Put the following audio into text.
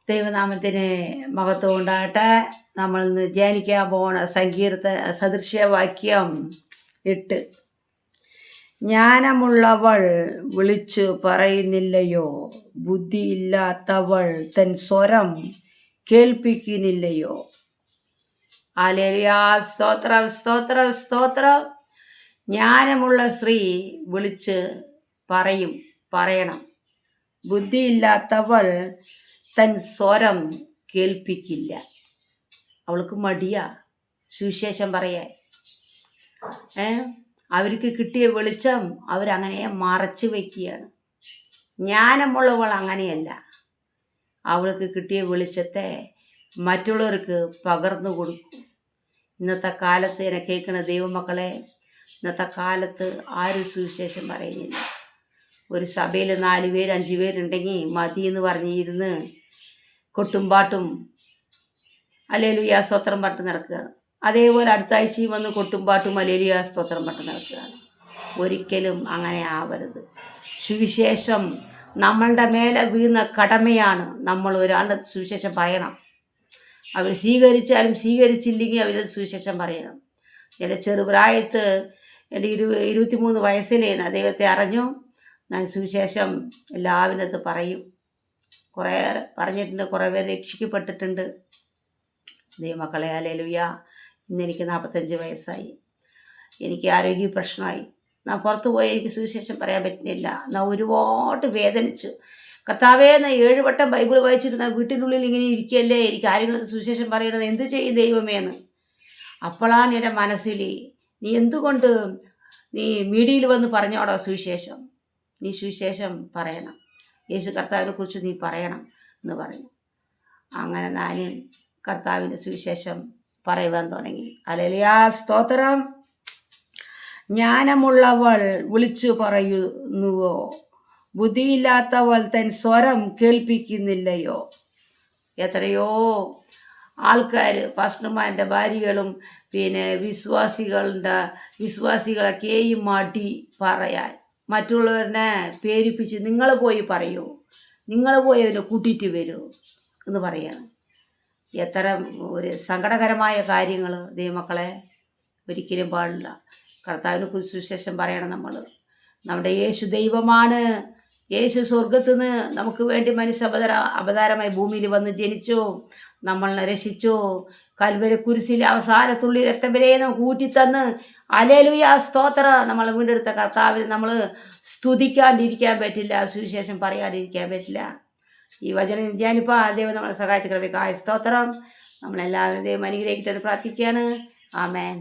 ദൈവനാമത്തിന് മഹത്വം ഉണ്ടാകട്ടെ. നമ്മൾ ഇന്ന് ധ്യാനിക്കാൻ പോണ സദൃശ്യവാക്യം 8. ജ്ഞാനമുള്ളവൾ വിളിച്ചു പറയുന്നില്ലയോ, ബുദ്ധിയില്ലാത്തവൾ തൻ സ്വരം കേൾപ്പിക്കുന്നില്ലയോ. ഹല്ലേലൂയ, സ്തോത്രം സ്തോത്രം സ്തോത്രം. ജ്ഞാനമുള്ള സ്ത്രീ വിളിച്ച് പറയണം. ബുദ്ധിയില്ലാത്തവൾ തൻ സ്വരം കേൾപ്പിക്കില്ല. അവൾക്ക് മടിയാ സുവിശേഷം പറയാൻ. അവർക്ക് കിട്ടിയ വെളിച്ചം അവരങ്ങനെ മറച്ചു വയ്ക്കുകയാണ്. ജ്ഞാനമുള്ളവൾ അങ്ങനെയല്ല. അവൾക്ക് കിട്ടിയ വെളിച്ചത്തെ മറ്റുള്ളവർക്ക് പകർന്നു കൊടുക്കും. ഇന്നത്തെ കാലത്ത് എന്നെ കേൾക്കുന്ന ദൈവമക്കളെ, ഇന്നത്തെ കാലത്ത് ആരും സുവിശേഷം പറയുന്നില്ല. ഒരു സഭയിൽ 4 പേര് 5 പേരുണ്ടെങ്കിൽ മതി എന്ന് പറഞ്ഞിരുന്ന് കൊട്ടും പാട്ടും ഹല്ലേലൂയ സ്തോത്രം പാട്ട് നടക്കുകയാണ്. അതേപോലെ അടുത്ത ആഴ്ചയും വന്ന് കൊട്ടും പാട്ടും ഹല്ലേലൂയ സ്തോത്രം പാട്ട് നടക്കുകയാണ്. ഒരിക്കലും അങ്ങനെ ആവരുത്. സുവിശേഷം നമ്മളുടെ മേലെ വീണ കടമയാണ്. നമ്മൾ ഒരാളുടെ സുവിശേഷം പറയണം. അവർ സ്വീകരിച്ചാലും സ്വീകരിച്ചില്ലെങ്കിൽ അവർ സുവിശേഷം പറയണം. എൻ്റെ ചെറുപ്രായത്ത് എൻ്റെ 23 വയസ്സിലേന്ന് ദൈവത്തെ അറിഞ്ഞു. ഞാൻ സുവിശേഷം എല്ലാവരിനകത്ത് പറയും. കുറേ പറഞ്ഞിട്ടുണ്ട്, കുറേ പേര് രക്ഷിക്കപ്പെട്ടിട്ടുണ്ട്. ദൈവമക്കളെ ഹല്ലേലൂയ. ഇന്നെനിക്ക് 45 വയസ്സായി. എനിക്ക് ആരോഗ്യ പ്രശ്നമായി. ഞാൻ പുറത്ത് പോയി എനിക്ക് സുവിശേഷം പറയാൻ പറ്റുന്നില്ല. ഞാൻ ഒരുപാട് വേദനിച്ചു. കർത്താവേ, ഞാൻ 7 വട്ടം ബൈബിൾ വായിച്ചിട്ട് ഞാൻ വീട്ടിനുള്ളിൽ ഇങ്ങനെ ഇരിക്കുകയല്ലേ, എനിക്ക് ആരെങ്കിലും സുവിശേഷം പറയണത് എന്ത് ചെയ്യും ദൈവമേന്ന്. അപ്പോഴാണ് എൻ്റെ മനസ്സിൽ, നീ എന്തുകൊണ്ട് നീ മീഡിയയിൽ വന്ന് പറഞ്ഞോടാ സുവിശേഷം. നീ സുവിശേഷം പറയണം, യേശു കർത്താവിനെ കുറിച്ച് നീ പറയണം എന്ന് പറഞ്ഞു. അങ്ങനെ ഞാൻ കർത്താവിൻ്റെ സുവിശേഷം പറയുവാൻ തുടങ്ങി. ഹല്ലേലൂയ സ്തോത്രം. ജ്ഞാനമുള്ളവൾ വിളിച്ചു പറയുന്നുവോ, ബുദ്ധിയില്ലാത്തവൾ തൻ സ്വരം കേൾപ്പിക്കുന്നില്ലയോ. എത്രയോ ആൾക്കാർ, പാസ്റ്റർമാരുടെ ഭാര്യകളും വിശ്വാസികളൊക്കെയും മടി പറയാൻ, മറ്റുള്ളവരെ പേരിപ്പിച്ച് നിങ്ങൾ പോയി പറയൂ, നിങ്ങൾ പോയി അവരെ കൂട്ടിയിട്ട് വരൂ എന്ന് പറയാണ്. എത്ര ഒരു സങ്കടകരമായ കാര്യങ്ങൾ ദൈവമക്കളെ. ഒരിക്കലും പാടില്ല. കർത്താവിനെ കുറിച്ച് സുവിശേഷം പറയണം. നമ്മുടെ യേശു ദൈവമാണ്. യേശു സ്വർഗത്തിൽ നിന്ന് നമുക്ക് വേണ്ടി മനുഷ്യ അവതാരമായി ഭൂമിയിൽ വന്ന് ജനിച്ചു, നമ്മളെ രക്ഷിച്ചു. കൽവരി കുരിശിൽ അവസാനത്തുള്ളി രക്തം വരെ നമുക്ക് ഊറ്റിത്തന്ന് ഹല്ലേലൂയ സ്തോത്രം. നമ്മൾ വീണ്ടെടുത്ത കർത്താവിന് നമ്മൾ സ്തുതിക്കാണ്ടിരിക്കാൻ പറ്റില്ല, സുവിശേഷം പറയാണ്ടിരിക്കാൻ പറ്റില്ല. ഈ വചനം ഞാനിപ്പോൾ ദൈവം നമ്മളെ സഹായിച്ച കൃപയ്ക്കായ സ്തോത്രം. നമ്മളെല്ലാവരും ദൈവം അനുഗ്രഹിക്കട്ടെ പ്രാർത്ഥിക്കുകയാണ്. ആമേൻ.